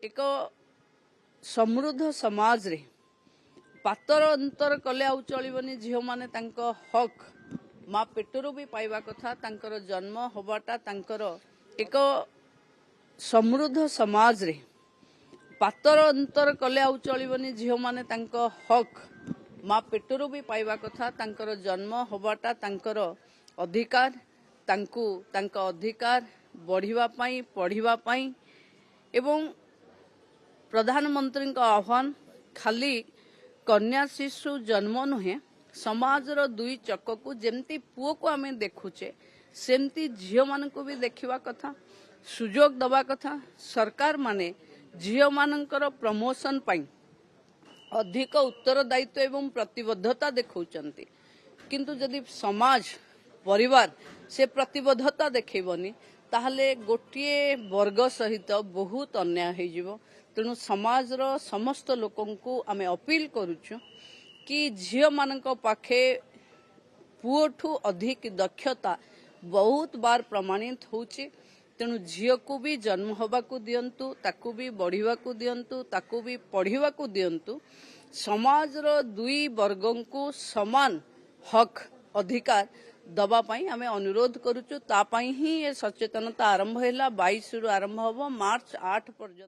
एक समृद्ध समाज रे पातर अंतर कले आउ चलबनी झील मैंने हक माँ पेटरू भी पाइबा कथा तांकर जन्म होबाटा तांकर एक समृद्ध समाज रे पातर अंतर कले आउ चलबनी झील मैंने हक माँ पेटरू भी पाइबा कथा तांकर जन्म होबाटा तांकर अधिकार तांकु तांका अधिकार बढ़िबा पाई पढ़िबा पाई एवं प्रधानमंत्री का आह्वान खाली कन्या शिशु जन्म नुहे समाजर दुई चक को जेमती पुओ को आम देखुचे सेमती झील मान को भी देखा कथा सुजोग दबा कथा सरकार माने झील मानकर प्रमोशन पाई अधिक उत्तरदायित्व एवं प्रतिबद्धता देखौचंती किंतु जदि समाज परिवार से प्रतिबद्धता देखबनी ताहले गोटे वर्ग सहित बहुत अन्याय हो तेणु समाजर समस्त लोकंकु आमे अपील करुचु कि झील मानक पाखे पुओठू अधिक दक्षता बहुत बार प्रमाणित होची तेणु झील को भी जन्म होबाकू दियंतु ताकू भी बढ़िबाकू दियंतु ताकू भी पढ़िबाकू दियंतु समाजर दुई वर्गंकु समान हक अधिकार दबा पाई आमे अनुरोध करुचु तापाई ही ये सचेतनता आरंभ हैला 22 रु आरंभ होबो मार्च 8 पर्यंत।